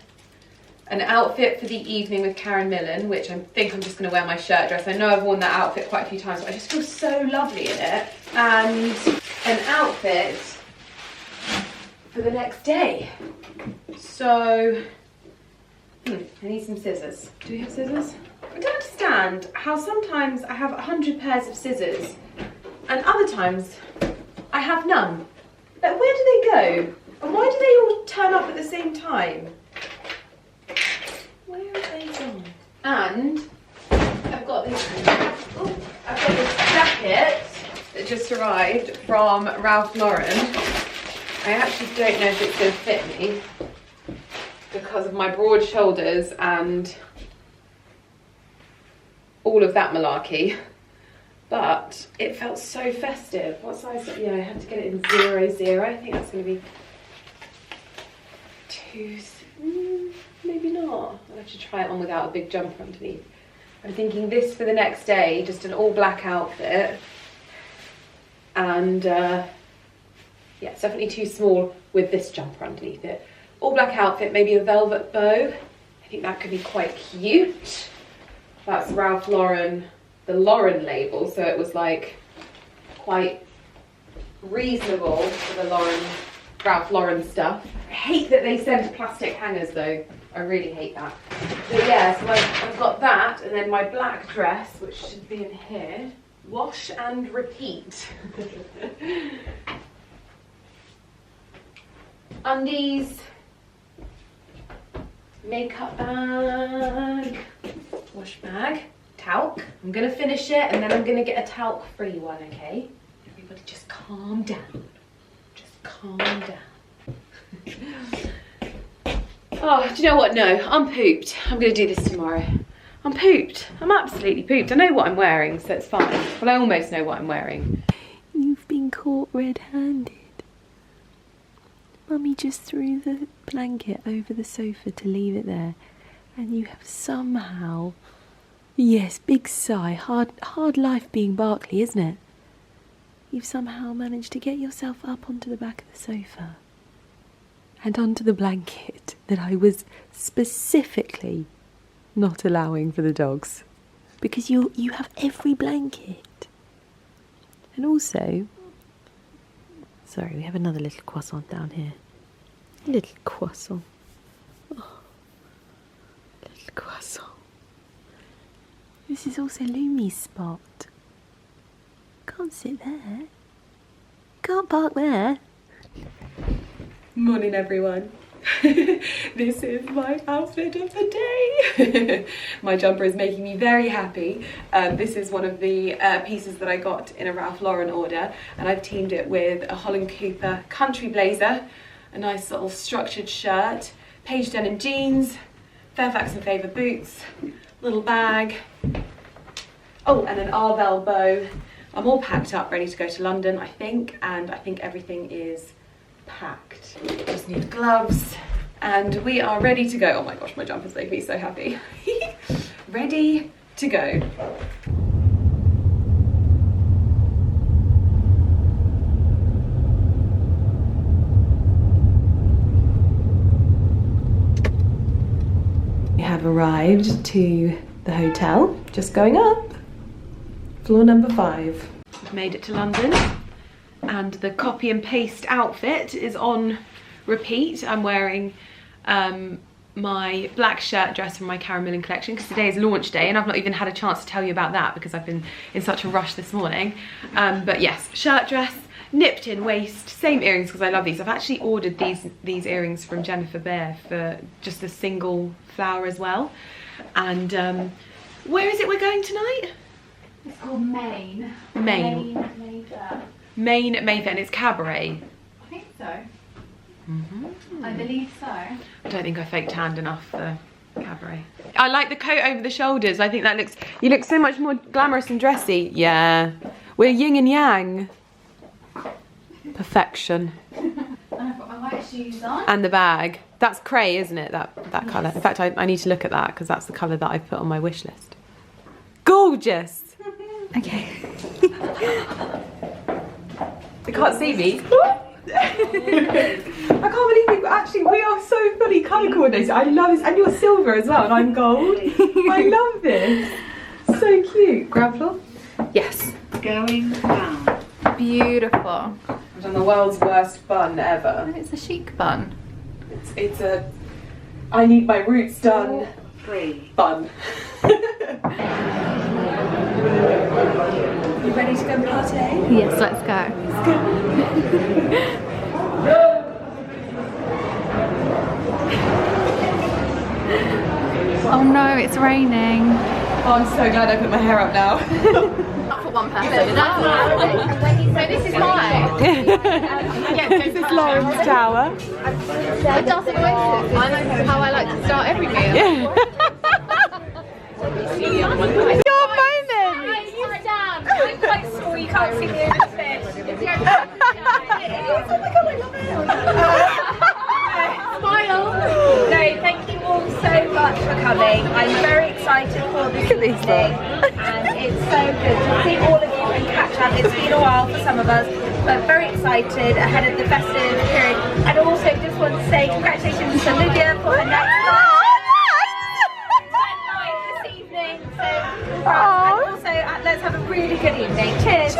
S1: an outfit for the evening with Karen Millen, which I think I'm just going to wear my shirt dress. I know I've worn that outfit quite a few times, but I just feel so lovely in it. And an outfit for the next day. So, I need some scissors. Do we have scissors? I don't understand how sometimes I have 100 pairs of scissors and other times I have none. Like, where do they go? And why do they all turn up at the same time? Where have they gone? And I've got this jacket that just arrived from Ralph Lauren. I actually don't know if it's going to fit me because of my broad shoulders and all of that malarkey. but it felt so festive. What size? Yeah, I had to get it in 00. I think that's going to be 2, maybe not. I'll have to try it on without a big jumper underneath. I'm thinking this for the next day, just an all black outfit. And yeah, it's definitely too small with this jumper underneath it. All black outfit, maybe a velvet bow. I think that could be quite cute. That's Ralph Lauren, the Lauren label, so it was like quite reasonable for the Ralph Lauren stuff. I hate that they send plastic hangers though. I really hate that. But yeah, so I've got that, and then my black dress, which should be in here. Wash and repeat. Undies. Makeup bag. Wash bag. Talc. I'm gonna finish it, and then I'm gonna get a talc-free one, okay? Everybody just calm down. Just calm down. Oh, do you know what? No, I'm pooped. I'm going to do this tomorrow. I'm pooped. I'm absolutely pooped. I know what I'm wearing, so it's fine. Well, I almost know what I'm wearing. You've been caught red-handed. Mummy just threw the blanket over the sofa to leave it there. And you have somehow... Yes, big sigh. Hard life being Barclay, isn't it? You've somehow managed to get yourself up onto the back of the sofa. And onto the blanket that I was specifically not allowing for the dogs. Because you have every blanket. And also, sorry, we have another little croissant down here. A little croissant. Oh, little croissant. This is also Lumi's spot. Can't sit there. Can't park there. Morning everyone. This is my outfit of the day. My jumper is making me very happy. This is one of the pieces that I got in a Ralph Lauren order, and I've teamed it with a Holland Cooper country blazer, a nice little structured shirt, Paige denim jeans, Fairfax and Favour boots, little bag, oh, and an Arvel bow. I'm all packed up, ready to go to London, I think, and I think everything is packed. Just need gloves, and we are ready to go. Oh my gosh, my jumper's making me so happy. Ready to go. We have arrived to the hotel, just going up. Floor number 5. We've made it to London. And the copy and paste outfit is on repeat. I'm wearing my black shirt dress from my Karen Millen collection because today is launch day, and I've not even had a chance to tell you about that because I've been in such a rush this morning. But yes, shirt dress, nipped in waist, same earrings because I love these. I've actually ordered these earrings from Jennifer Behr for just a single flower as well. And where is it we're going tonight?
S2: It's called Maine.
S1: Maine Mayfair, and it's cabaret.
S2: I think so. I believe so.
S1: I don't think I fake tanned enough for cabaret. I like the coat over the shoulders. I think that looks, you look so much more glamorous and dressy. Yeah, we're yin and yang. Perfection.
S2: And I've got my white shoes on.
S1: And the bag. That's cray, isn't it? That yes. Colour. In fact, I need to look at that because that's the colour that I've put on my wish list. Gorgeous. Okay. They can't see me. I can't believe we are so fully colour coordinated. I love this, and you're silver as well, and I'm gold. I love this. So cute. Ground floor? Yes.
S2: Going down. Beautiful.
S1: I've done the world's worst bun ever.
S2: It's a chic bun.
S1: It's a I need my roots done
S2: 3
S1: bun. You ready to go party?
S2: Yes, let's go.
S1: Let's go.
S2: Oh no, it's raining.
S1: Oh, I'm so glad I put my hair up now.
S2: Not for one person. So this is mine.
S1: This is Lauren's tower.
S2: It doesn't always. How I like to start every meal.
S1: Yeah. Your moment.
S2: You stand.
S3: can't see the fish. Smile. No, thank you all so much for coming. I'm very excited for this evening, and it's so good to see all of you and catch up. It's been a while for some of us, but very excited ahead of the festive period. And also just want to say congratulations to Lydia for her next night this evening. So, and also let's have a really good evening. Cheers.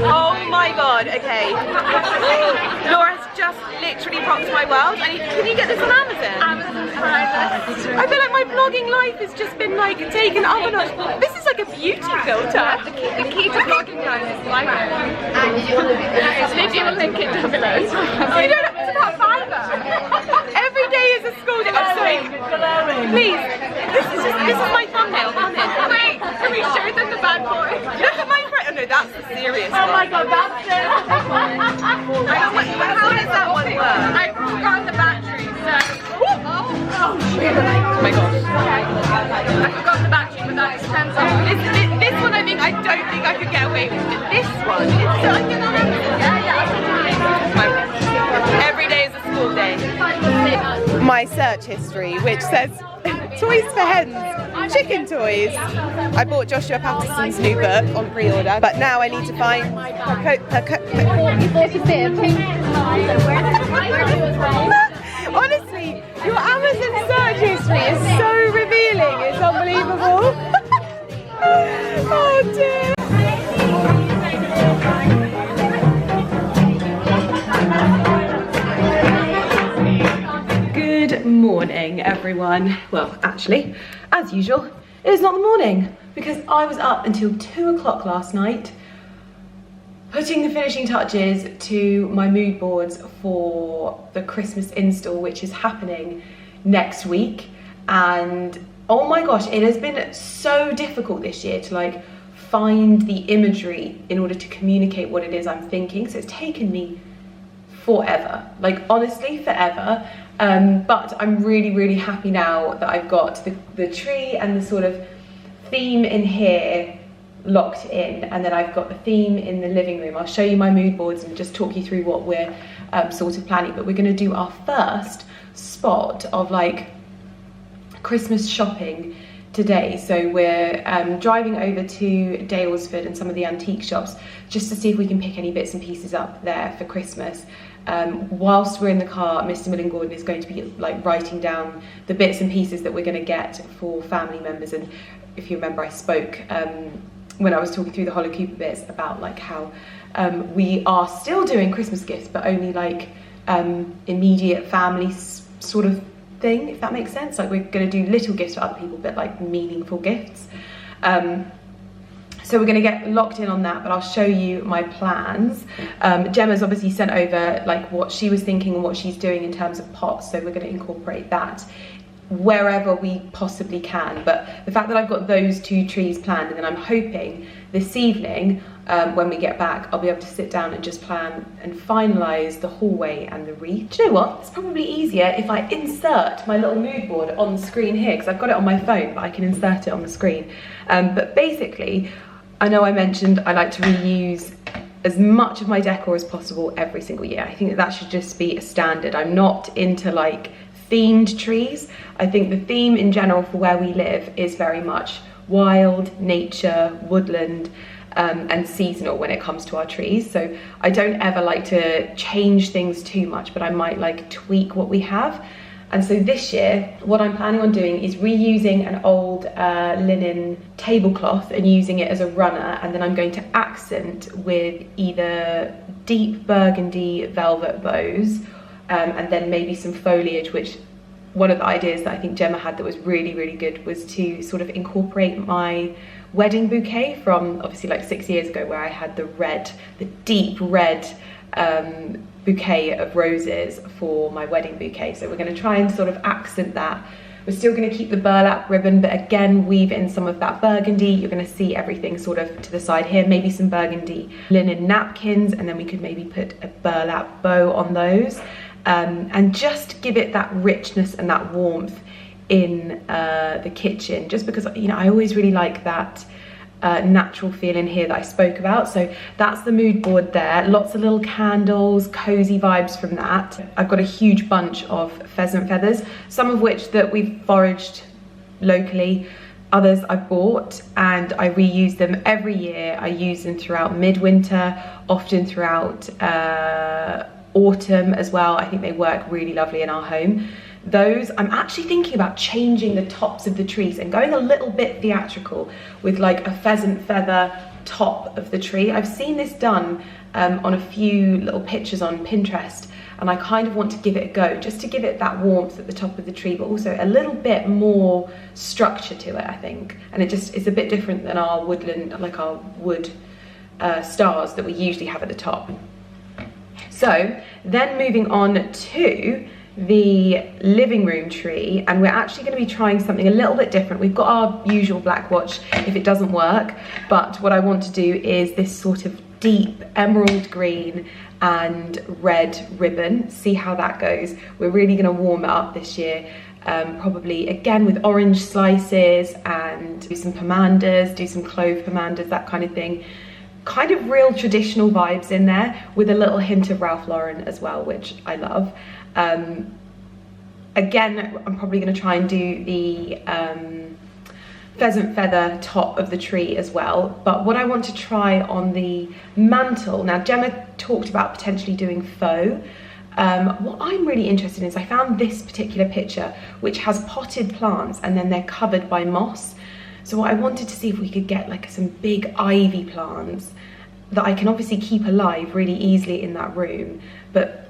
S4: Oh my god, okay. Laura's just literally rocked my world. Can you get this on Amazon? Amazon Prime. I feel like my vlogging life has just been like taken up a notch. This is like a beauty filter.
S2: The key to vlogging guys is like it. Lydia will link it down below.
S4: You don't have to put fiber. Every day is a school day. I'm sorry. Please. This is my thumbnail.
S2: Wait, can we show them the bad boy?
S4: Look at my friend. Oh no, that's the serious one.
S2: Oh my god, that's it.
S4: How does that one work?
S2: I forgot the battery, so... Oh
S4: my gosh.
S2: I forgot the battery, but that depends on...
S4: This one I don't think I could get away with. But this one, it's so good. Every day is a school day. My search history, which says toys for hens, chicken toys. I bought Joshua Patterson's new book on pre-order, but now I need to find honestly, your Amazon search history is so revealing, it's unbelievable. Oh dear. Good morning, everyone. Well, actually, as usual, it is not the morning because I was up until 2 o'clock last night putting the finishing touches to my mood boards for the Christmas install, which is happening next week. And oh my gosh, it has been so difficult this year to like find the imagery in order to communicate what it is I'm thinking. So it's taken me forever, like honestly forever. But I'm really happy now that I've got the tree and the sort of theme in here locked in, and then I've got the theme in the living room. I'll show you my mood boards and just talk you through what we're sort of planning, but we're going to do our first spot of like Christmas shopping today. So we're driving over to Dalesford and some of the antique shops just to see if we can pick any bits and pieces up there for Christmas. Whilst we're in the car, Mr. Millen Gordon is going to be like writing down the bits and pieces that we're going to get for family members. And if you remember, I spoke when I was talking through the Holland Cooper bits about like how we are still doing Christmas gifts, but only like immediate family sort of thing, if that makes sense. Like we're going to do little gifts for other people, but like meaningful gifts. So we're going to get locked in on that, but I'll show you my plans. Gemma's obviously sent over like what she was thinking and what she's doing in terms of pots, so we're going to incorporate that wherever we possibly can. But the fact that I've got those two trees planned, and then I'm hoping this evening when we get back I'll be able to sit down and just plan and finalise the hallway and the wreath. Do you know what? It's probably easier if I insert my little mood board on the screen here, because I've got it on my phone, but I can insert it on the screen. But basically, I know I mentioned I like to reuse as much of my decor as possible every single year. I think that should just be a standard. I'm not into like themed trees. I think the theme in general for where we live is very much wild, nature, woodland, and seasonal when it comes to our trees. So I don't ever like to change things too much, but I might like tweak what we have. And so this year, what I'm planning on doing is reusing an old linen tablecloth and using it as a runner, and then I'm going to accent with either deep burgundy velvet bows, and then maybe some foliage, which one of the ideas that I think Gemma had that was really good was to sort of incorporate my wedding bouquet from obviously like 6 years ago, where I had the deep red bouquet of roses for my wedding bouquet. So we're going to try and sort of accent that We're still going to keep the burlap ribbon, but again weave in some of that burgundy. You're going to see everything sort of to the side here, maybe some burgundy linen napkins, and then we could maybe put a burlap bow on those, and just give it that richness and that warmth in the kitchen, just because, you know, I always really like that natural feeling here that I spoke about. So that's the mood board there. Lots of little candles, cozy vibes from that. I've got a huge bunch of pheasant feathers, some of which that we've foraged locally, others I bought, and I reuse them every year. I use them throughout midwinter, often throughout autumn as well. I think they work really lovely in our home. Those, I'm actually thinking about changing the tops of the trees and going a little bit theatrical with like a pheasant feather top of the tree. I've seen this done on a few little pictures on Pinterest, and I kind of want to give it a go, just to give it that warmth at the top of the tree, but also a little bit more structure to it, I think. And it's a bit different than our woodland, like our wood stars that we usually have at the top. So then moving on to the living room tree, and we're actually going to be trying something a little bit different. We've got our usual black watch if it doesn't work, but what I want to do is this sort of deep emerald green and red ribbon. See how that goes. We're really going to warm it up this year, probably again with orange slices, and do some pomanders, do some clove pomanders, that kind of thing. Kind of real traditional vibes in there with a little hint of Ralph Lauren as well, which I love. Again, I'm probably going to try and do the pheasant feather top of the tree as well. But what I want to try on the mantle, now Gemma talked about potentially doing faux. What I'm really interested in is I found this particular picture which has potted plants and then they're covered by moss. So I wanted to see if we could get like some big ivy plants that I can obviously keep alive really easily in that room, but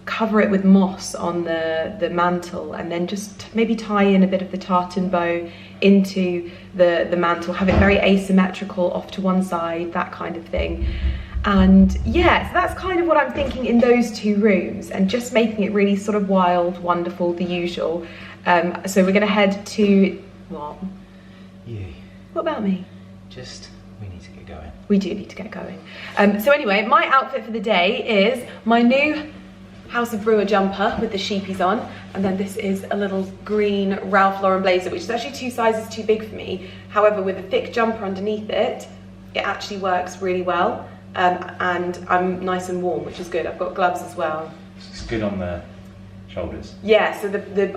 S4: cover it with moss on the mantle, and then just maybe tie in a bit of the tartan bow into the mantle, have it very asymmetrical off to one side, that kind of thing. And yeah, so that's kind of what I'm thinking in those two rooms, and just making it really sort of wild, wonderful, the usual. So we're going to head to what?
S5: You.
S4: What about me?
S5: Just, we need to get going.
S4: We do need to get going. So anyway, my outfit for the day is my new House of Brewer jumper with the sheepies on, and then this is a little green Ralph Lauren blazer, which is actually 2 sizes too big for me. However, with a thick jumper underneath it, it actually works really well, and I'm nice and warm, which is good. I've got gloves as well.
S5: It's good on the shoulders.
S4: Yeah, so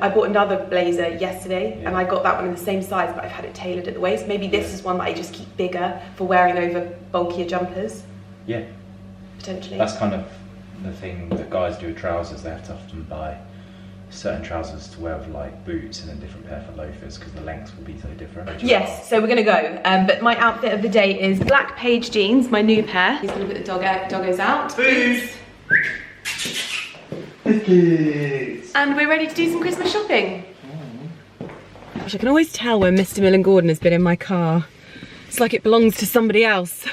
S4: I bought another blazer yesterday, and I got that one in the same size, but I've had it tailored at the waist. Maybe this is one that I just keep bigger for wearing over bulkier jumpers.
S5: Yeah.
S4: Potentially.
S5: That's kind of the thing that guys do with trousers. They have to often buy certain trousers to wear with like boots and a different pair for loafers because the lengths will be so different.
S4: Yes, so we're gonna go. But my outfit of the day is black page jeans, my new pair. He's gonna put the doggos out.
S5: Boots!
S4: And we're ready to do some Christmas shopping. I can always tell when Mr. Millen Gordon has been in my car. It's like it belongs to somebody else.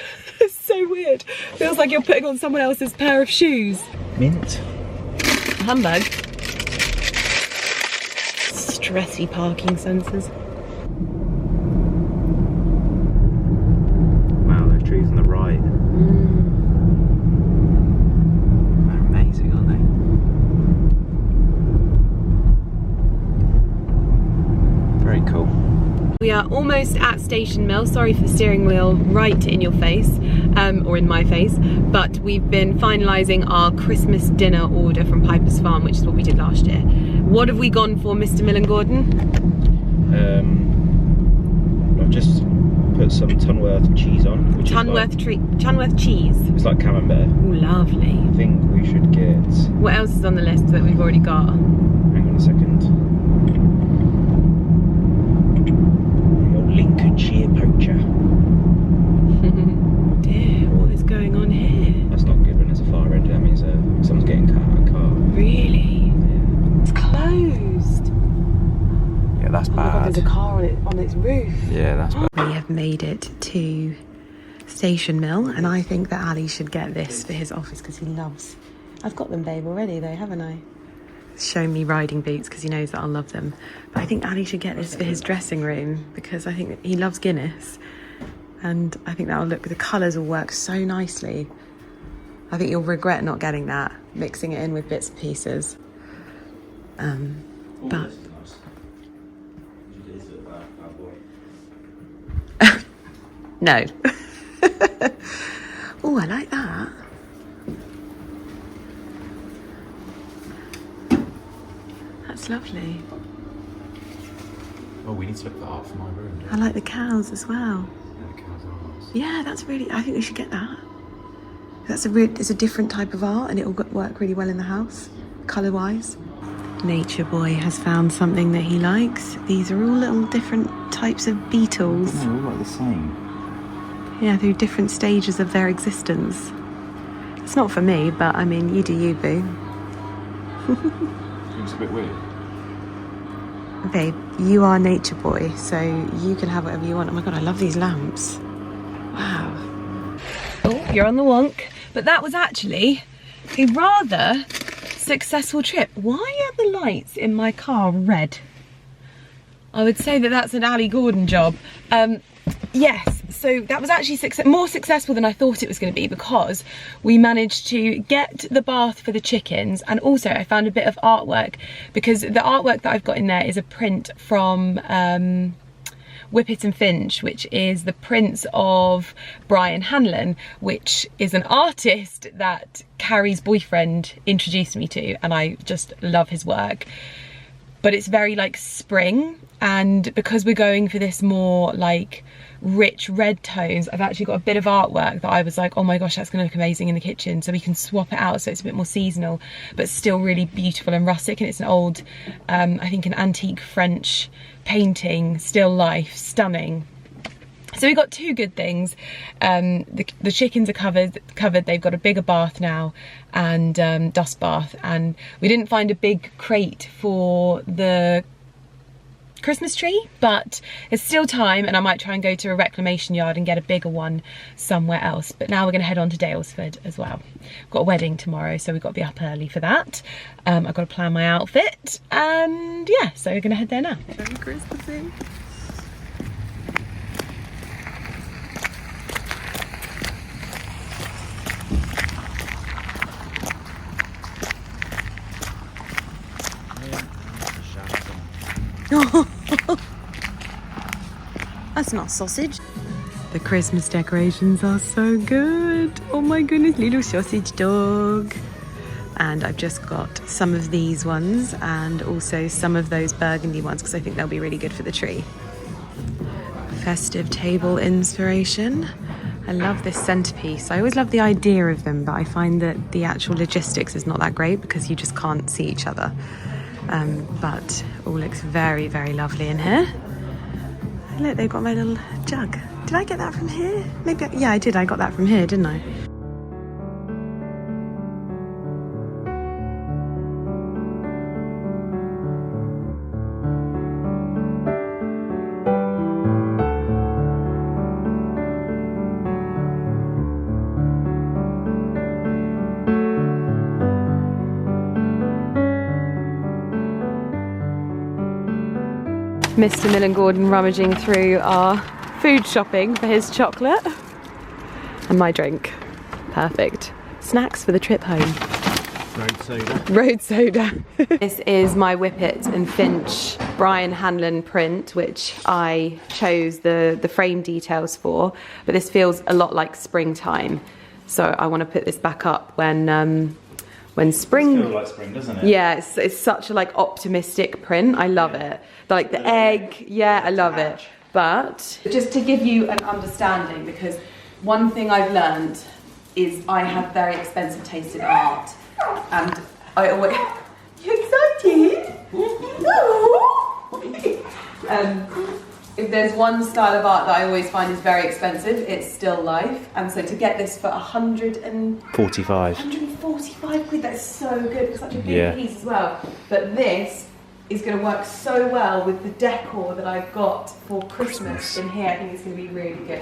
S4: It's so weird. Feels like you're putting on someone else's pair of shoes.
S5: Mint.
S4: A handbag. Stressy parking sensors.
S5: Wow, those trees on the right. They're amazing, aren't they? Very cool.
S4: We are almost at Station Mill. Sorry for the steering wheel right in your face, or in my face, but we've been finalising our Christmas dinner order from Piper's Farm, which is what we did last year. What have we gone for, Mr. Millen Gordon?
S5: I've just put some Tunworth cheese on. Which
S4: Tunworth cheese.
S5: It's like camembert.
S4: Oh, lovely.
S5: I think we should get...
S4: What else is on the list that we've already got?
S5: Hang on a second. The old Lincolnshire poacher.
S4: Dear, what is going on here?
S5: That's not good when there's a fire end. That means someone's getting cut out of a car.
S4: Really? It's closed.
S5: Yeah, that's bad.
S4: Oh my God, there's a car on its roof.
S5: Yeah, that's bad.
S4: We have made it to Station Mill, and I think that Ali should get this for his office because he loves... I've got them, babe, already though, haven't I? showing me riding boots because he knows that I'll love them. But I think Ali should get this for his dressing room because I think that he loves Guinness, and I think that'll look, the colours will work so nicely. I think you'll regret not getting that, mixing it in with bits and pieces. But no. Oh, I like that. That's lovely.
S5: Oh, we need to look that up for my room.
S4: I like the cows as well.
S5: Yeah, the cows are nice.
S4: Yeah, that's really, I think we should get that. That's it's a different type of art and it'll work really well in the house, colour-wise. Nature Boy has found something that he likes. These are all little different types of beetles.
S5: They're all like the same.
S4: Yeah, through different stages of their existence. It's not for me, but I mean, you do you, boo.
S5: Seems a bit weird.
S4: Babe, you are Nature Boy, so you can have whatever you want. Oh my God, I love these lamps. Wow. Oh, you're on the wonk. But that was actually a rather successful trip. Why are the lights in my car red? I would say that that's an Ali Gordon job. Yes, so that was actually more successful than I thought it was going to be because we managed to get the bath for the chickens, and also I found a bit of artwork because the artwork that I've got in there is a print from Whippet and Finch, which is the prints of Brian Hanlon, which is an artist that Carrie's boyfriend introduced me to, and I just love his work. But it's very like spring, and because we're going for this more like rich red tones, I've actually got a bit of artwork that I was like, oh my gosh, that's gonna look amazing in the kitchen, so we can swap it out so it's a bit more seasonal but still really beautiful and rustic. And it's an old I think an antique French painting, still life, stunning. So we got two good things. The chickens are covered, they've got a bigger bath now, and dust bath, and we didn't find a big crate for the Christmas tree, but there's still time, and I might try and go to a reclamation yard and get a bigger one somewhere else. But now we're going to head on to Dalesford as well. We've got a wedding tomorrow, so we've got to be up early for that. I've got to plan my outfit, and yeah, so we're going to head there now. Very Christmassy. That's not sausage. The Christmas decorations are so good. Oh my goodness, little sausage dog. And I've just got some of these ones and also some of those burgundy ones because I think they'll be really good for the tree. Festive table inspiration. I love this centerpiece. I always love the idea of them, but I find that the actual logistics is not that great because you just can't see each other. But all looks very, very lovely in here. Look, they've got my little jug. Did I get that from here? Maybe, yeah, I did. I got that from here, didn't I? Mr. Millen Gordon rummaging through our food shopping for his chocolate and my drink. Perfect. Snacks for the trip home.
S5: Road soda.
S4: Road soda. This is my Whippet and Finch Brian Hanlon print, which I chose the frame details for, but this feels a lot like springtime. So I want to put this back up when spring.
S5: It feels like spring, doesn't it?
S4: Yeah, it's such a like optimistic print. I love it. Like the egg, yeah, I love it. But just to give you an understanding, because one thing I've learned is I have very expensive taste in art, and I always. You excited? If there's one style of art that I always find is very expensive, it's still life. And so to get this for
S5: 145
S4: quid, that's so good. It's such a big piece as well. But this is going to work so well with the decor that I've got for Christmas in here. I think it's going to be really good.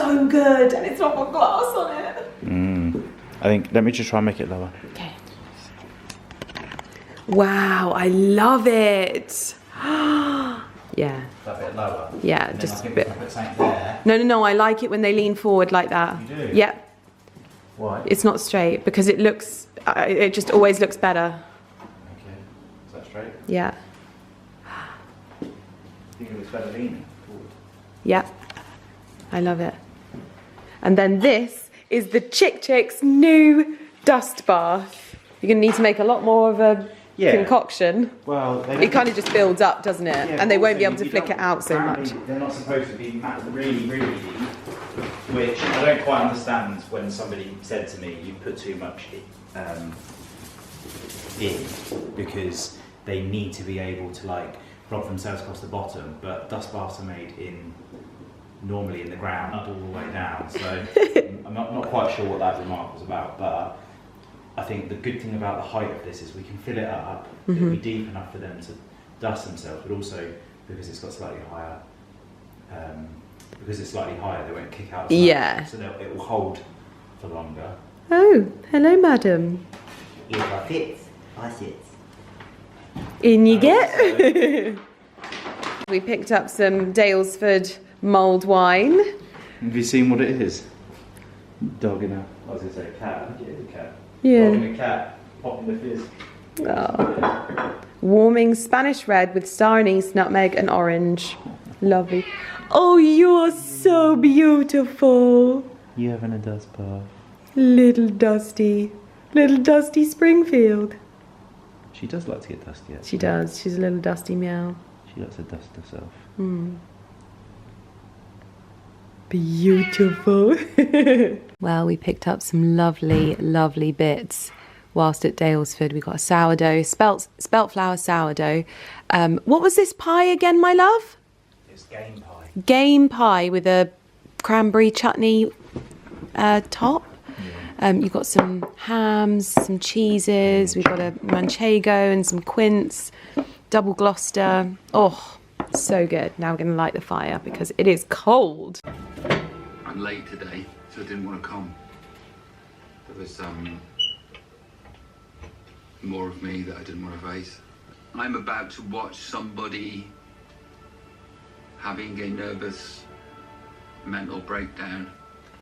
S4: so good, and it's not got glass on it.
S5: I think, let me just try and make it lower.
S4: Okay. Wow, I love it. Yeah.
S5: A bit lower.
S4: Yeah, just a bit.
S5: Put something there.
S4: No, I like it when they lean forward like that.
S5: You do?
S4: Yep.
S5: Why?
S4: It's not straight because it looks, it just always looks better.
S5: Okay. Is that straight?
S4: Yeah.
S5: I think it looks better leaning forward.
S4: Yep. I love it. And then this is the Chick Chick's new dust bath. You're going to need to make a lot more of a concoction.
S5: Well,
S4: it kind of just builds up, doesn't it?
S5: Yeah,
S4: and they won't be able to
S5: you
S4: flick it out so much.
S5: They're not supposed to be really, really deep, which I don't quite understand when somebody said to me, you put too much in, because they need to be able to like flop themselves across the bottom, but dust baths are made normally in the ground all the way down, so I'm not quite sure what that remark was about, but I think the good thing about the height of this is we can fill it up, it'll be deep enough for them to dust themselves, but also because it's got slightly higher, they won't kick out as much, so it will hold for longer.
S4: Oh, hello madam.
S5: If I fit, I sit.
S4: In you get. We picked up some Dalesford mulled wine.
S5: Have you seen what it is? Dog in a, I was going to say cat, yeah, the cat.
S4: Yeah.
S5: Dog in a cat, pop in the fizz.
S4: Oh. Warming Spanish red with star anise, nutmeg and orange. Lovely. Oh, you're so beautiful.
S5: You having a dust bath?
S4: Little Dusty Springfield.
S5: She does like to get dusty, actually.
S4: She does. She's a little dusty meow.
S5: She likes to dust herself.
S4: Beautiful. Well, we picked up some lovely bits whilst at Dalesford. We got a sourdough, spelt flour sourdough. What was this pie again, my love?
S5: It's game pie.
S4: Game pie with a cranberry chutney top. You've got some hams, some cheeses, we've got a manchego and some quince, double Gloucester. Oh, so good. Now we're going to light the fire because it is cold.
S6: I'm late today, so I didn't want to come. There was more of me that I didn't want to face. I'm about to watch somebody having a nervous mental breakdown.